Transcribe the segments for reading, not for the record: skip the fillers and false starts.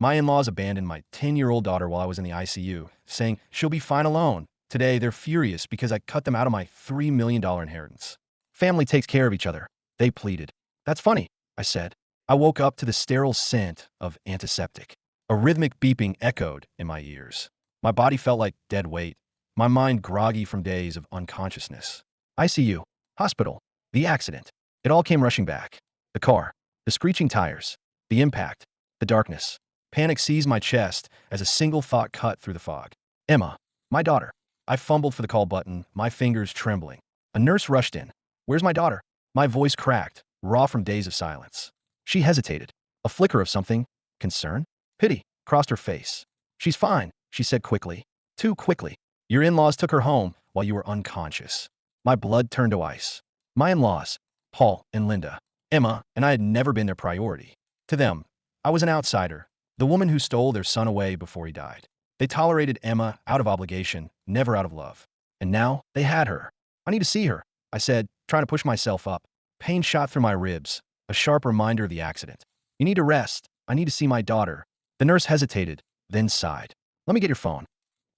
My in-laws abandoned my 10-year-old daughter while I was in the ICU, saying she'll be fine alone. Today, they're furious because I cut them out of my $3 million inheritance. Family takes care of each other, they pleaded. That's funny, I said. I woke up to the sterile scent of antiseptic. A rhythmic beeping echoed in my ears. My body felt like dead weight, my mind groggy from days of unconsciousness. ICU, hospital, the accident. It all came rushing back. The car, the screeching tires, the impact, the darkness. Panic seized my chest as a single thought cut through the fog. Emma, my daughter. I fumbled for the call button, my fingers trembling. A nurse rushed in. Where's my daughter? My voice cracked, raw from days of silence. She hesitated. A flicker of something, concern, pity, crossed her face. She's fine, she said quickly. Too quickly. Your in-laws took her home while you were unconscious. My blood turned to ice. My in-laws, Paul and Linda. Emma and I had never been their priority. To them, I was an outsider, the woman who stole their son away before he died. They tolerated Emma out of obligation, never out of love. And now they had her. I need to see her, I said, trying to push myself up. Pain shot through my ribs, a sharp reminder of the accident. You need to rest. I need to see my daughter. The nurse hesitated, then sighed. Let me get your phone.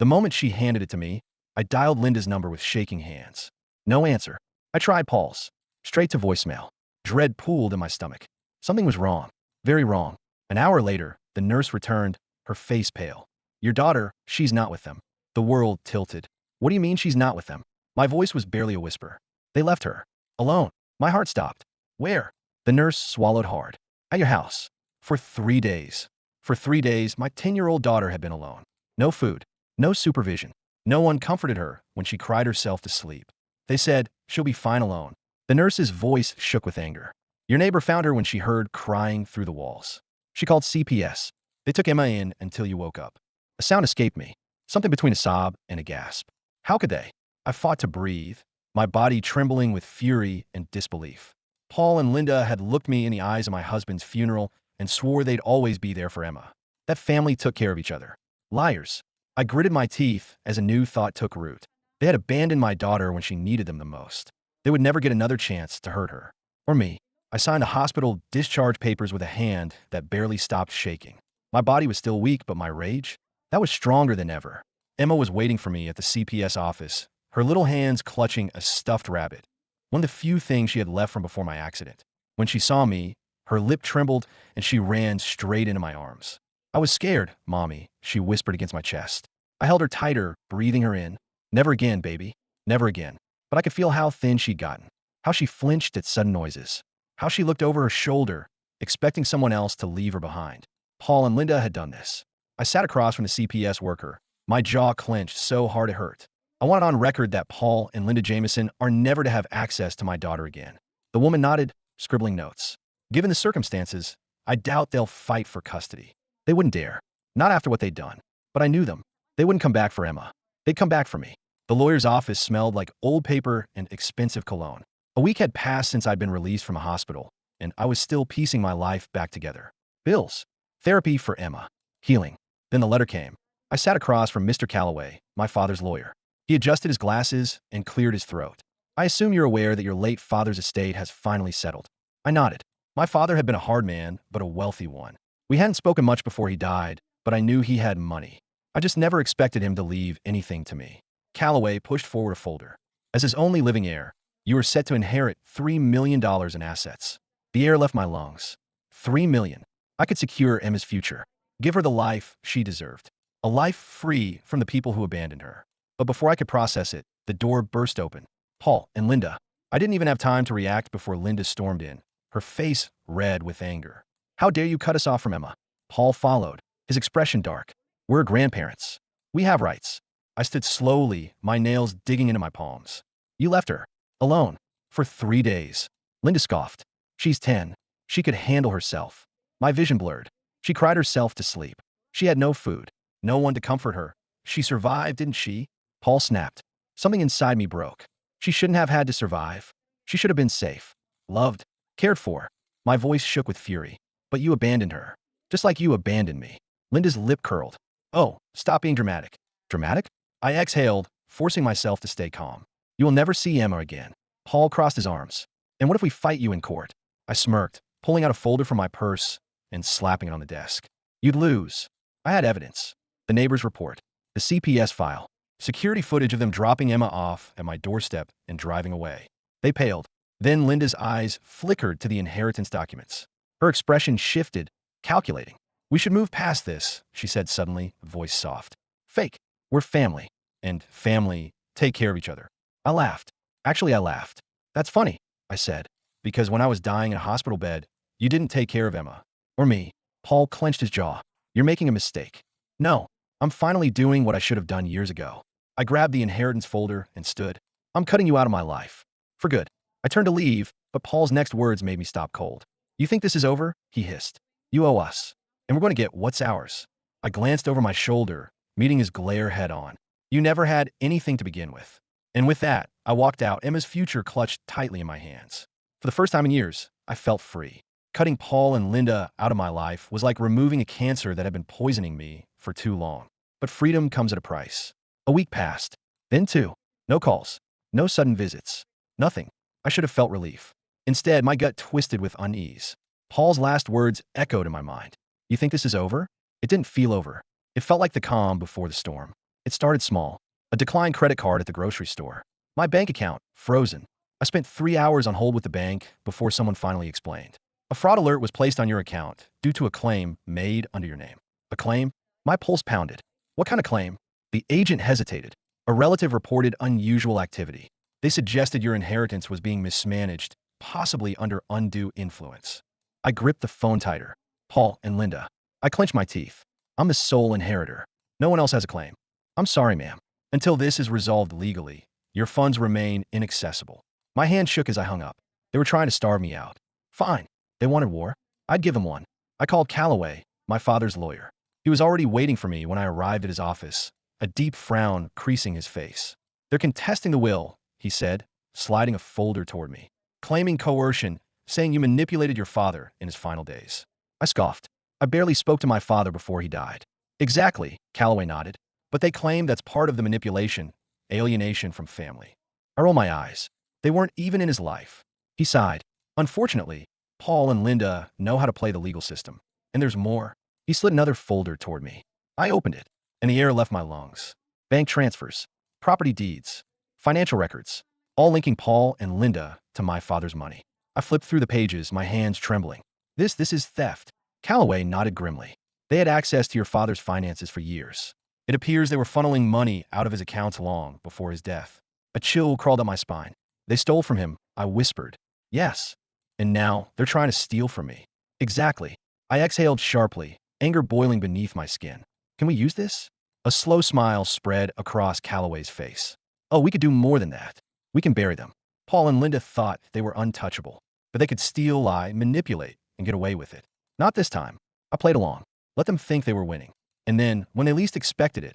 The moment she handed it to me, I dialed Linda's number with shaking hands. No answer. I tried Paul's. Straight to voicemail. Dread pooled in my stomach. Something was wrong. Very wrong. An hour later, the nurse returned, her face pale. Your daughter, she's not with them. The world tilted. What do you mean she's not with them? My voice was barely a whisper. They left her. Alone. My heart stopped. Where? The nurse swallowed hard. At your house. For 3 days. For 3 days, my 10-year-old daughter had been alone. No food. No supervision. No one comforted her when she cried herself to sleep. They said, she'll be fine alone. The nurse's voice shook with anger. Your neighbor found her when she heard crying through the walls. She called CPS. They took Emma in until you woke up. A sound escaped me. Something between a sob and a gasp. How could they? I fought to breathe, my body trembling with fury and disbelief. Paul and Linda had looked me in the eyes of my husband's funeral and swore they'd always be there for Emma. That family took care of each other. Liars. I gritted my teeth as a new thought took root. They had abandoned my daughter when she needed them the most. They would never get another chance to hurt her. Or me. I signed the hospital discharge papers with a hand that barely stopped shaking. My body was still weak, but my rage? That was stronger than ever. Emma was waiting for me at the CPS office, her little hands clutching a stuffed rabbit, one of the few things she had left from before my accident. When she saw me, her lip trembled and she ran straight into my arms. I was scared, Mommy, she whispered against my chest. I held her tighter, breathing her in. Never again, baby. Never again. But I could feel how thin she'd gotten, how she flinched at sudden noises, how she looked over her shoulder, expecting someone else to leave her behind. Paul and Linda had done this. I sat across from the CPS worker, my jaw clenched so hard it hurt. I wanted on record that Paul and Linda Jameson are never to have access to my daughter again. The woman nodded, scribbling notes. Given the circumstances, I doubt they'll fight for custody. They wouldn't dare. Not after what they'd done. But I knew them. They wouldn't come back for Emma. They'd come back for me. The lawyer's office smelled like old paper and expensive cologne. A week had passed since I'd been released from a hospital, and I was still piecing my life back together. Bills. Therapy for Emma. Healing. Then the letter came. I sat across from Mr. Calloway, my father's lawyer. He adjusted his glasses and cleared his throat. I assume you're aware that your late father's estate has finally settled. I nodded. My father had been a hard man, but a wealthy one. We hadn't spoken much before he died, but I knew he had money. I just never expected him to leave anything to me. Calloway pushed forward a folder. As his only living heir, you are set to inherit $3 million in assets. The air left my lungs. $3 million. I could secure Emma's future. Give her the life she deserved. A life free from the people who abandoned her. But before I could process it, the door burst open. Paul and Linda. I didn't even have time to react before Linda stormed in, her face red with anger. How dare you cut us off from Emma? Paul followed, his expression dark. We're grandparents. We have rights. I stood slowly, my nails digging into my palms. You left her. Alone. For 3 days. Linda scoffed. She's 10. She could handle herself. My vision blurred. She cried herself to sleep. She had no food. No one to comfort her. She survived, didn't she? Paul snapped. Something inside me broke. She shouldn't have had to survive. She should have been safe. Loved. Cared for. My voice shook with fury. But you abandoned her. Just like you abandoned me. Linda's lip curled. Oh, stop being dramatic. Dramatic? I exhaled, forcing myself to stay calm. You will never see Emma again. Paul crossed his arms. And what if we fight you in court? I smirked, pulling out a folder from my purse and slapping it on the desk. You'd lose. I had evidence. The neighbor's report, the CPS file, security footage of them dropping Emma off at my doorstep and driving away. They paled. Then Linda's eyes flickered to the inheritance documents. Her expression shifted, calculating. We should move past this, she said suddenly, voice soft. Fake. We're family. And family take care of each other. I laughed. Actually, I laughed. That's funny, I said, because when I was dying in a hospital bed, you didn't take care of Emma. Or me. Paul clenched his jaw. You're making a mistake. No, I'm finally doing what I should have done years ago. I grabbed the inheritance folder and stood. I'm cutting you out of my life. For good. I turned to leave, but Paul's next words made me stop cold. You think this is over? He hissed. You owe us. And we're going to get what's ours. I glanced over my shoulder, meeting his glare head on. You never had anything to begin with. And with that, I walked out, Emma's future clutched tightly in my hands. For the first time in years, I felt free. Cutting Paul and Linda out of my life was like removing a cancer that had been poisoning me for too long. But freedom comes at a price. A week passed. Then two. No calls. No sudden visits. Nothing. I should have felt relief. Instead, my gut twisted with unease. Paul's last words echoed in my mind. You think this is over? It didn't feel over. It felt like the calm before the storm. It started small. A declined credit card at the grocery store. My bank account, frozen. I spent 3 hours on hold with the bank before someone finally explained. A fraud alert was placed on your account due to a claim made under your name. A claim? My pulse pounded. What kind of claim? The agent hesitated. A relative reported unusual activity. They suggested your inheritance was being mismanaged, possibly under undue influence. I gripped the phone tighter. Paul and Linda. I clenched my teeth. I'm the sole inheritor. No one else has a claim. I'm sorry, ma'am. Until this is resolved legally, your funds remain inaccessible. My hand shook as I hung up. They were trying to starve me out. Fine. They wanted war. I'd give them one. I called Calloway, my father's lawyer. He was already waiting for me when I arrived at his office, a deep frown creasing his face. They're contesting the will, he said, sliding a folder toward me. Claiming coercion, saying you manipulated your father in his final days. I scoffed. I barely spoke to my father before he died. Exactly, Calloway nodded. But they claim that's part of the manipulation, alienation from family. I roll my eyes. They weren't even in his life. He sighed. Unfortunately, Paul and Linda know how to play the legal system. And there's more. He slid another folder toward me. I opened it, and the air left my lungs. Bank transfers, property deeds, financial records, all linking Paul and Linda to my father's money. I flipped through the pages, my hands trembling. This is theft. Calloway nodded grimly. They had access to your father's finances for years. It appears they were funneling money out of his accounts long before his death. A chill crawled up my spine. They stole from him, I whispered. Yes. And now they're trying to steal from me. Exactly. I exhaled sharply, anger boiling beneath my skin. Can we use this? A slow smile spread across Calloway's face. Oh, we could do more than that. We can bury them. Paul and Linda thought they were untouchable, but they could steal, lie, manipulate, and get away with it. Not this time. I played along. Let them think they were winning. And then, when they least expected it,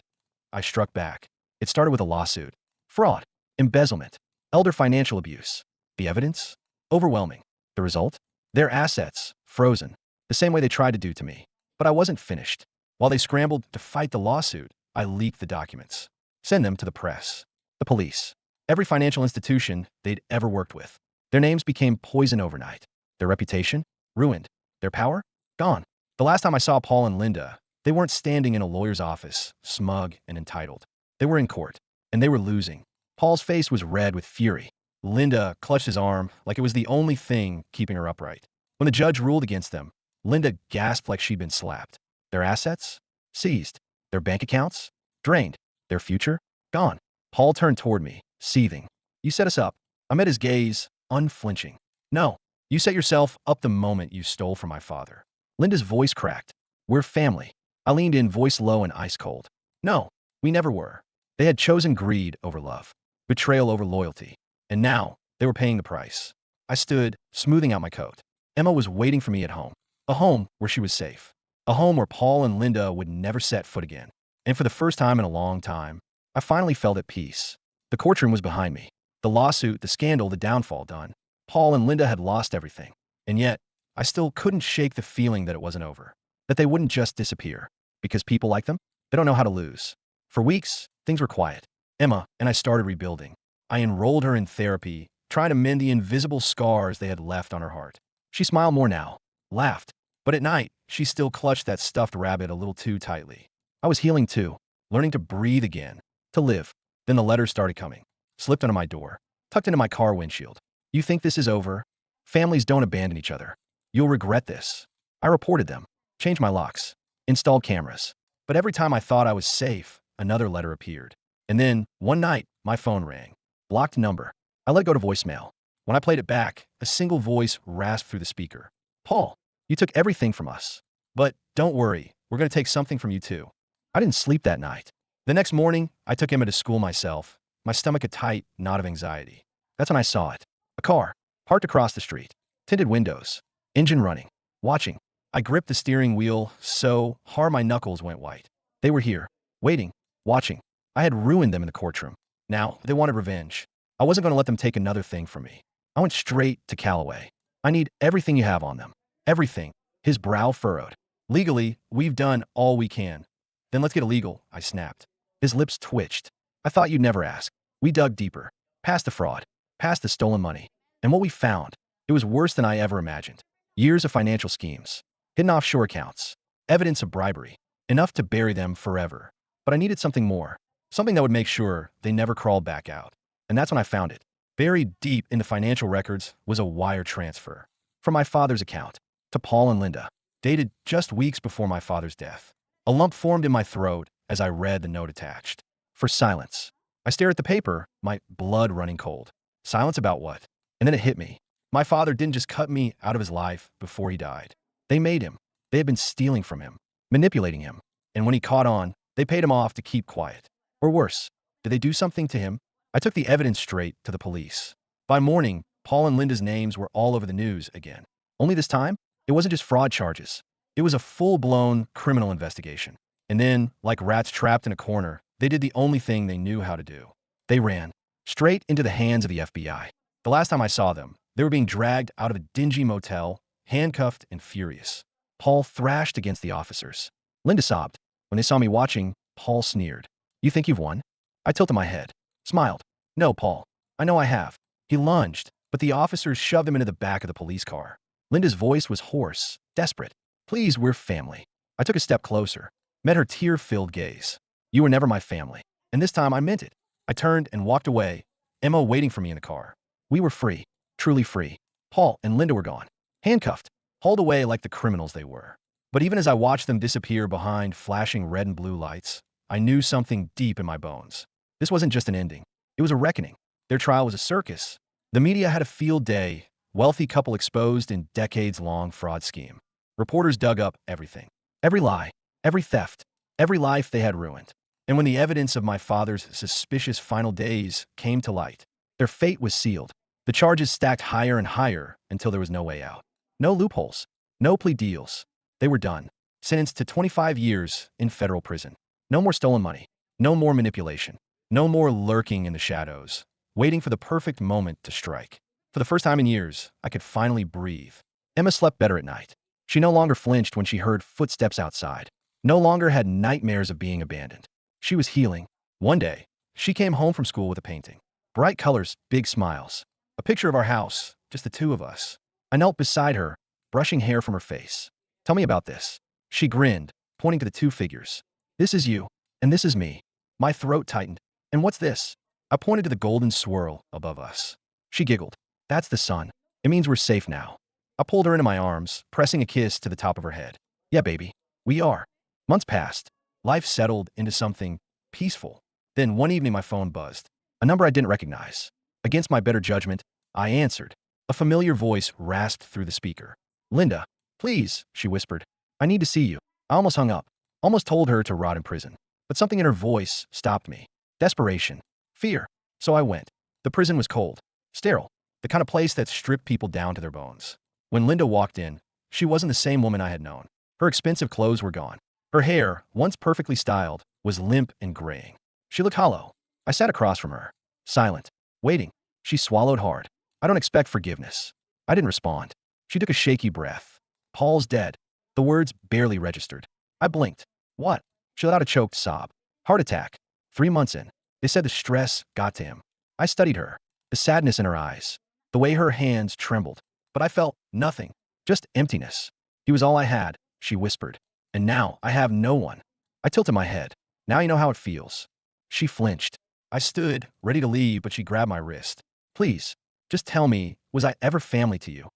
I struck back. It started with a lawsuit. Fraud. Embezzlement. Elder financial abuse. The evidence? Overwhelming. The result? Their assets. Frozen. The same way they tried to do to me. But I wasn't finished. While they scrambled to fight the lawsuit, I leaked the documents. Send them to the press. The police. Every financial institution they'd ever worked with. Their names became poison overnight. Their reputation? Ruined. Their power? Gone. The last time I saw Paul and Linda, they weren't standing in a lawyer's office, smug and entitled. They were in court, and they were losing. Paul's face was red with fury. Linda clutched his arm like it was the only thing keeping her upright. When the judge ruled against them, Linda gasped like she'd been slapped. Their assets? Seized. Their bank accounts? Drained. Their future? Gone. Paul turned toward me, seething. You set us up. I met his gaze, unflinching. No, you set yourself up the moment you stole from my father. Linda's voice cracked. We're family. I leaned in, voice low and ice cold. No, we never were. They had chosen greed over love, betrayal over loyalty, and now they were paying the price. I stood, smoothing out my coat. Emma was waiting for me at home, a home where she was safe, a home where Paul and Linda would never set foot again. And for the first time in a long time, I finally felt at peace. The courtroom was behind me. The lawsuit, the scandal, the downfall done. Paul and Linda had lost everything. And yet, I still couldn't shake the feeling that it wasn't over, that they wouldn't just disappear. Because people like them, they don't know how to lose. For weeks, things were quiet. Emma and I started rebuilding. I enrolled her in therapy, trying to mend the invisible scars they had left on her heart. She smiled more now, laughed, But at night, she still clutched that stuffed rabbit a little too tightly. I was healing too, learning to breathe again, to live. Then the letters started coming, slipped under my door, tucked into my car windshield. You think this is over? Families don't abandon each other. You'll regret this. I reported them, changed my locks, installed cameras. But every time I thought I was safe, another letter appeared. And then, one night, my phone rang. Blocked number. I let it go to voicemail. When I played it back, a single voice rasped through the speaker. Paul, you took everything from us. But don't worry, we're going to take something from you too. I didn't sleep that night. The next morning, I took Emma to school myself, my stomach a tight knot of anxiety. That's when I saw it. A car, parked across the street, tinted windows, engine running, watching. I gripped the steering wheel so hard my knuckles went white. They were here, waiting, watching. I had ruined them in the courtroom. Now, they wanted revenge. I wasn't going to let them take another thing from me. I went straight to Callaway. I need everything you have on them. Everything. His brow furrowed. Legally, we've done all we can. Then let's get illegal, I snapped. His lips twitched. I thought you'd never ask. We dug deeper. Past the fraud. Past the stolen money. And what we found, it was worse than I ever imagined. Years of financial schemes. Hidden offshore accounts. Evidence of bribery. Enough to bury them forever. But I needed something more. Something that would make sure they never crawled back out. And that's when I found it. Buried deep in the financial records was a wire transfer. From my father's account to Paul and Linda. Dated just weeks before my father's death. A lump formed in my throat as I read the note attached. For silence. I stare at the paper, my blood running cold. Silence about what? And then it hit me. My father didn't just cut me out of his life before he died. They made him. They had been stealing from him, manipulating him. And when he caught on, they paid him off to keep quiet. Or worse, did they do something to him? I took the evidence straight to the police. By morning, Paul and Linda's names were all over the news again. Only this time, it wasn't just fraud charges. It was a full-blown criminal investigation. And then, like rats trapped in a corner, they did the only thing they knew how to do. They ran straight into the hands of the FBI. The last time I saw them, they were being dragged out of a dingy motel, handcuffed and furious. Paul thrashed against the officers. Linda sobbed. When they saw me watching, Paul sneered. You think you've won? I tilted my head, smiled. No, Paul. I know I have. He lunged, but the officers shoved him into the back of the police car. Linda's voice was hoarse, desperate. Please, we're family. I took a step closer, met her tear-filled gaze. You were never my family. And this time I meant it. I turned and walked away, Emma waiting for me in the car. We were free, truly free. Paul and Linda were gone, handcuffed, hauled away like the criminals they were. But even as I watched them disappear behind flashing red and blue lights, I knew something deep in my bones. This wasn't just an ending. It was a reckoning. Their trial was a circus. The media had a field day, wealthy couple exposed in decades-long fraud scheme. Reporters dug up everything. Every lie, every theft, every life they had ruined. And when the evidence of my father's suspicious final days came to light, their fate was sealed. The charges stacked higher and higher until there was no way out. No loopholes, no plea deals. They were done. Sentenced to 25 years in federal prison. No more stolen money. No more manipulation. No more lurking in the shadows, waiting for the perfect moment to strike. For the first time in years, I could finally breathe. Emma slept better at night. She no longer flinched when she heard footsteps outside. No longer had nightmares of being abandoned. She was healing. One day, she came home from school with a painting. Bright colors, big smiles. A picture of our house, just the two of us. I knelt beside her, brushing hair from her face. Tell me about this. She grinned, pointing to the two figures. This is you, and this is me. My throat tightened. And what's this? I pointed to the golden swirl above us. She giggled. That's the sun. It means we're safe now. I pulled her into my arms, pressing a kiss to the top of her head. Yeah, baby. We are. Months passed. Life settled into something peaceful. Then one evening my phone buzzed. A number I didn't recognize. Against my better judgment, I answered. A familiar voice rasped through the speaker. Linda, please, she whispered. I need to see you. I almost hung up. Almost told her to rot in prison. But something in her voice stopped me. Desperation. Fear. So I went. The prison was cold. Sterile. The kind of place that stripped people down to their bones. When Linda walked in, she wasn't the same woman I had known. Her expensive clothes were gone. Her hair, once perfectly styled, was limp and graying. She looked hollow. I sat across from her, silent, waiting. She swallowed hard. I don't expect forgiveness. I didn't respond. She took a shaky breath. Paul's dead. The words barely registered. I blinked. What? She let out a choked sob. Heart attack. 3 months in. They said the stress got to him. I studied her. The sadness in her eyes. The way her hands trembled. But I felt nothing. Just emptiness. He was all I had, she whispered. And now I have no one. I tilted my head. Now you know how it feels. She flinched. I stood, ready to leave, but she grabbed my wrist. Please, just tell me, was I ever family to you?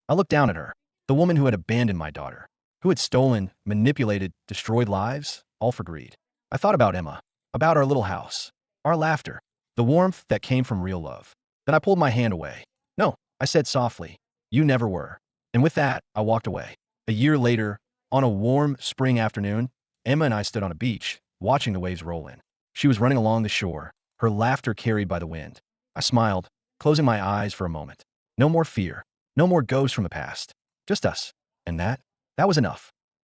I looked down at her, the woman who had abandoned my daughter, who had stolen, manipulated, destroyed lives, all for greed. I thought about Emma, about our little house, our laughter, the warmth that came from real love. Then I pulled my hand away. No, I said softly, you never were. And with that, I walked away. A year later, on a warm spring afternoon, Emma and I stood on a beach, watching the waves roll in. She was running along the shore, her laughter carried by the wind. I smiled, closing my eyes for a moment. No more fear, no more ghosts from the past. Just us. And that was enough.